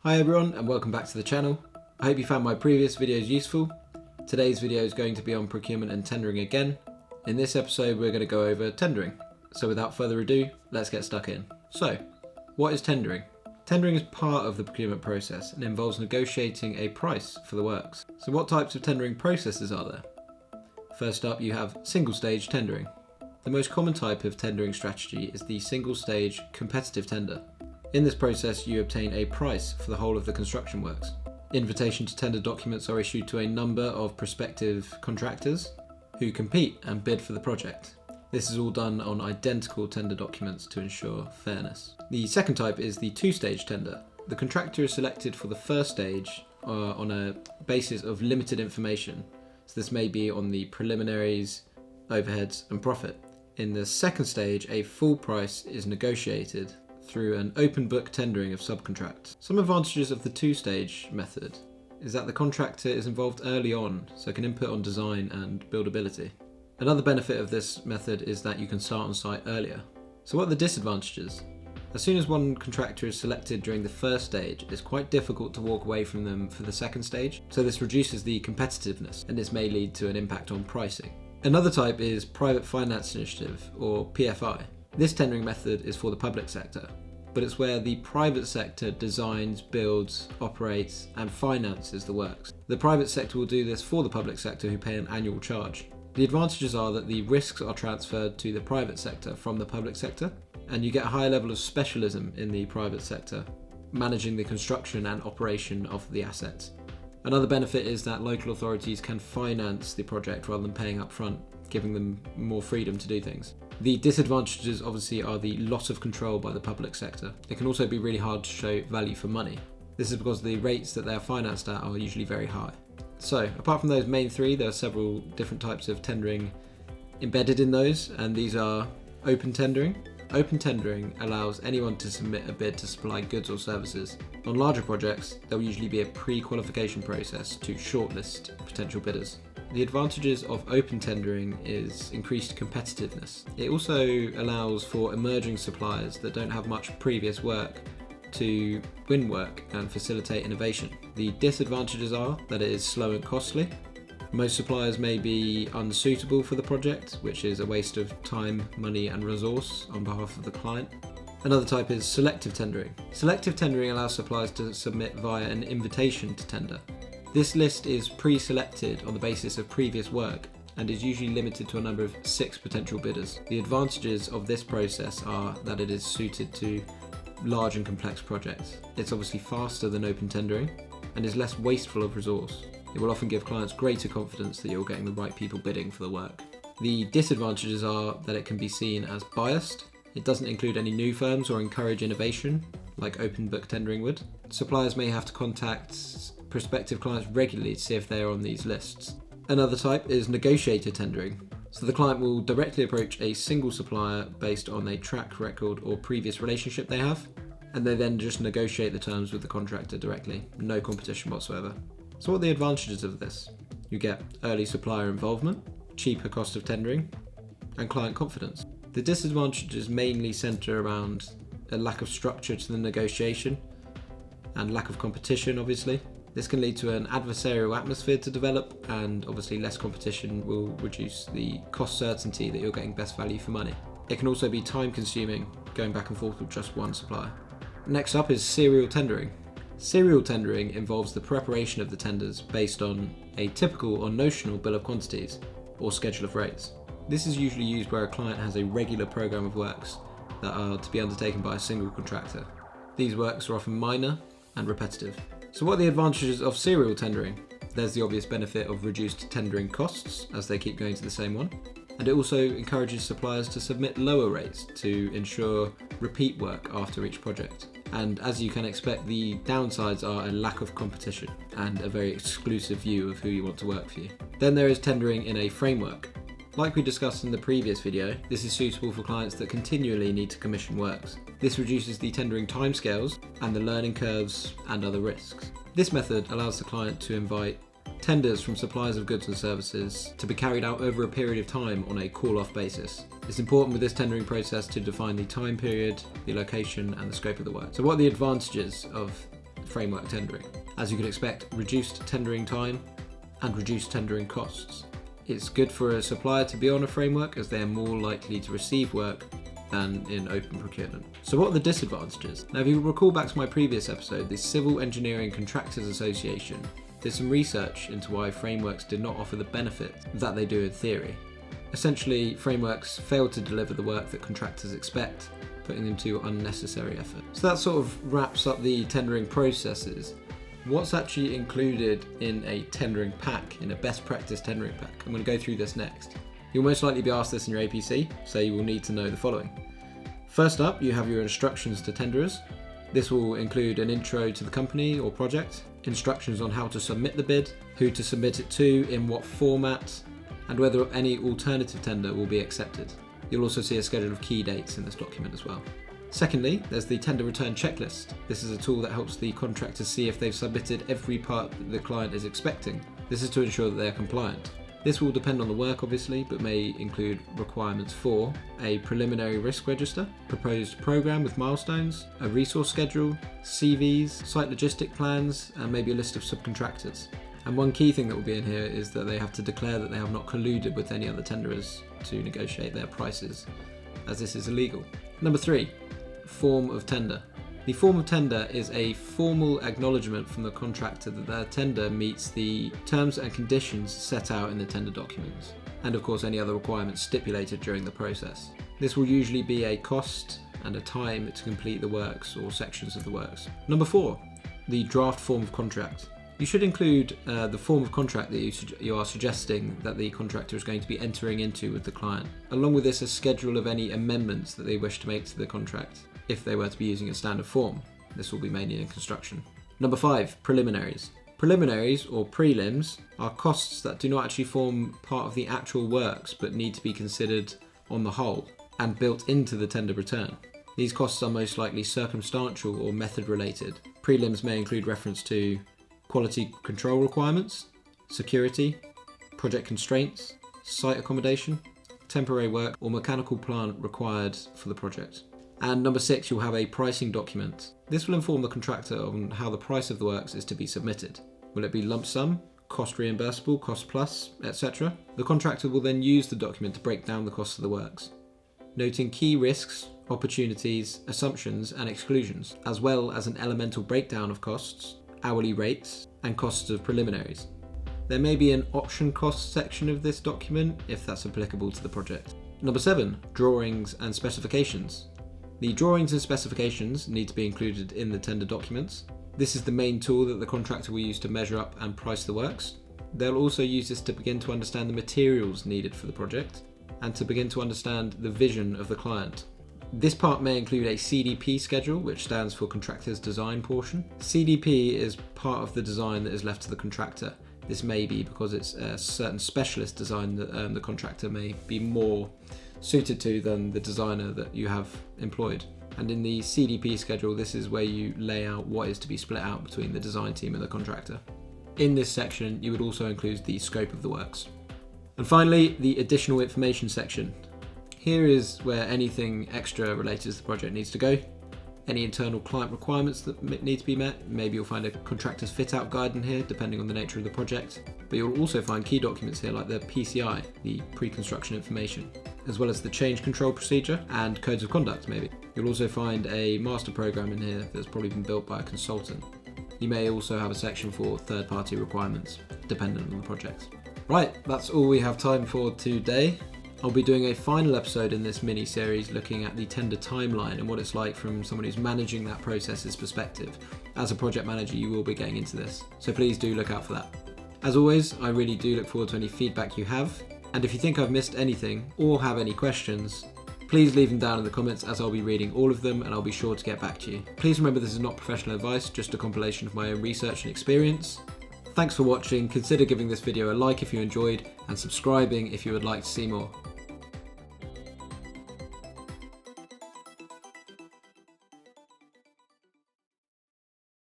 Hi everyone and welcome back to the channel. I hope you found my previous videos useful. Today's video is going to be on procurement and tendering again. In this episode we're going to go over tendering. So without further ado, let's get stuck in. So, what is tendering? Tendering is part of the procurement process and involves negotiating a price for the works. So what types of tendering processes are there? First up you have single stage tendering. The most common type of tendering strategy is the single stage competitive tender. In this process, you obtain a price for the whole of the construction works. Invitation to tender documents are issued to a number of prospective contractors who compete and bid for the project. This is all done on identical tender documents to ensure fairness. The second type is the two-stage tender. The contractor is selected for the first stage on a basis of limited information. So this may be on the preliminaries, overheads and profit. In the second stage, a full price is negotiated through an open book tendering of subcontracts. Some advantages of the two-stage method is that the contractor is involved early on, so can input on design and buildability. Another benefit of this method is that you can start on site earlier. So what are the disadvantages? As soon as one contractor is selected during the first stage, it's quite difficult to walk away from them for the second stage, so this reduces the competitiveness and this may lead to an impact on pricing. Another type is private finance initiative, or PFI. This tendering method is for the public sector, but it's where the private sector designs, builds, operates and finances the works. The private sector will do this for the public sector who pay an annual charge. The advantages are that the risks are transferred to the private sector from the public sector, and you get a higher level of specialism in the private sector, managing the construction and operation of the assets. Another benefit is that local authorities can finance the project rather than paying up front, giving them more freedom to do things. The disadvantages obviously are the loss of control by the public sector. It can also be really hard to show value for money. This is because the rates that they are financed at are usually very high. So apart from those main three, there are several different types of tendering embedded in those, and these are open tendering. Open tendering allows anyone to submit a bid to supply goods or services. On larger projects, there will usually be a pre-qualification process to shortlist potential bidders. The advantages of open tendering is increased competitiveness. It also allows for emerging suppliers that don't have much previous work to win work and facilitate innovation. The disadvantages are that it is slow and costly. Most suppliers may be unsuitable for the project, which is a waste of time, money and resource on behalf of the client. Another type is selective tendering. Selective tendering allows suppliers to submit via an invitation to tender. This list is pre-selected on the basis of previous work and is usually limited to a number of 6 potential bidders. The advantages of this process are that it is suited to large and complex projects. It's obviously faster than open tendering and is less wasteful of resource. It will often give clients greater confidence that you're getting the right people bidding for the work. The disadvantages are that it can be seen as biased. It doesn't include any new firms or encourage innovation like open book tendering would. Suppliers may have to contact prospective clients regularly to see if they are on these lists. Another type is negotiated tendering. So the client will directly approach a single supplier based on a track record or previous relationship they have, and they then just negotiate the terms with the contractor directly, no competition whatsoever. So what are the advantages of this? You get early supplier involvement, cheaper cost of tendering, and client confidence. The disadvantages mainly centre around a lack of structure to the negotiation and lack of competition, obviously. This can lead to an adversarial atmosphere to develop, and obviously less competition will reduce the cost certainty that you're getting best value for money. It can also be time consuming, going back and forth with just one supplier. Next up is serial tendering. Serial tendering involves the preparation of the tenders based on a typical or notional bill of quantities or schedule of rates. This is usually used where a client has a regular program of works that are to be undertaken by a single contractor. These works are often minor and repetitive. So what are the advantages of serial tendering? There's the obvious benefit of reduced tendering costs as they keep going to the same one. And it also encourages suppliers to submit lower rates to ensure repeat work after each project. And as you can expect, the downsides are a lack of competition and a very exclusive view of who you want to work for you. Then there is tendering in a framework. Like we discussed in the previous video, this is suitable for clients that continually need to commission works. This reduces the tendering timescales and the learning curves and other risks. This method allows the client to invite tenders from suppliers of goods and services to be carried out over a period of time on a call-off basis. It's important with this tendering process to define the time period, the location and the scope of the work. So what are the advantages of framework tendering. As you could expect, reduced tendering time and reduced tendering costs. It's good for a supplier to be on a framework as they are more likely to receive work than in open procurement. So what are the disadvantages? Now if you recall back to my previous episode, the Civil Engineering Contractors Association did some research into why frameworks did not offer the benefit that they do in theory. Essentially, frameworks fail to deliver the work that contractors expect, putting them to unnecessary effort. So that sort of wraps up the tendering processes. What's actually included in a tendering pack, in a best practice tendering pack? I'm going to go through this next. You'll most likely be asked this in your APC, so you will need to know the following. First up, you have your instructions to tenderers. This will include an intro to the company or project, instructions on how to submit the bid, who to submit it to, in what format, and whether any alternative tender will be accepted. You'll also see a schedule of key dates in this document as well. Secondly, there's the tender return checklist. This is a tool that helps the contractors see if they've submitted every part that the client is expecting. This is to ensure that they are compliant. This will depend on the work obviously, but may include requirements for a preliminary risk register, proposed program with milestones, a resource schedule, CVs, site logistic plans, and maybe a list of subcontractors. And one key thing that will be in here is that they have to declare that they have not colluded with any other tenderers to negotiate their prices, as this is illegal. Number 3, form of tender. The form of tender is a formal acknowledgement from the contractor that their tender meets the terms and conditions set out in the tender documents, and of course any other requirements stipulated during the process. This will usually be a cost and a time to complete the works or sections of the works. Number 4, the draft form of contract. You should include the form of contract that you are suggesting that the contractor is going to be entering into with the client. Along with this, a schedule of any amendments that they wish to make to the contract, if they were to be using a standard form. This will be mainly in construction. Number 5, preliminaries. Preliminaries, or prelims, are costs that do not actually form part of the actual works but need to be considered on the whole and built into the tender return. These costs are most likely circumstantial or method related. Prelims may include reference to quality control requirements, security, project constraints, site accommodation, temporary work, or mechanical plant required for the project. And number 6, you'll have a pricing document. This will inform the contractor on how the price of the works is to be submitted. Will it be lump sum, cost reimbursable, cost plus, etc.? The contractor will then use the document to break down the costs of the works, noting key risks, opportunities, assumptions, and exclusions, as well as an elemental breakdown of costs, hourly rates, and costs of preliminaries. There may be an option cost section of this document if that's applicable to the project. Number 7, drawings and specifications. The drawings and specifications need to be included in the tender documents. This is the main tool that the contractor will use to measure up and price the works. They'll also use this to begin to understand the materials needed for the project and to begin to understand the vision of the client. This part may include a CDP schedule, which stands for Contractor's Design Portion. CDP is part of the design that is left to the contractor. This may be because it's a certain specialist design that the contractor may be more suited to than the designer that you have employed. And in the CDP schedule, this is where you lay out what is to be split out between the design team and the contractor. In this section, you would also include the scope of the works. And finally, the additional information section. Here is where anything extra related to the project needs to go. Any internal client requirements that need to be met. Maybe you'll find a contractor's fit out guide in here, depending on the nature of the project. But you'll also find key documents here like the PCI, the pre-construction information, as well as the change control procedure and codes of conduct maybe. You'll also find a master program in here that's probably been built by a consultant. You may also have a section for third-party requirements, dependent on the project. Right, that's all we have time for today. I'll be doing a final episode in this mini-series looking at the tender timeline and what it's like from someone who's managing that process's perspective. As a project manager, you will be getting into this, so please do look out for that. As always, I really do look forward to any feedback you have, and if you think I've missed anything or have any questions, please leave them down in the comments as I'll be reading all of them and I'll be sure to get back to you. Please remember this is not professional advice, just a compilation of my own research and experience. Thanks for watching, consider giving this video a like if you enjoyed and subscribing if you would like to see more.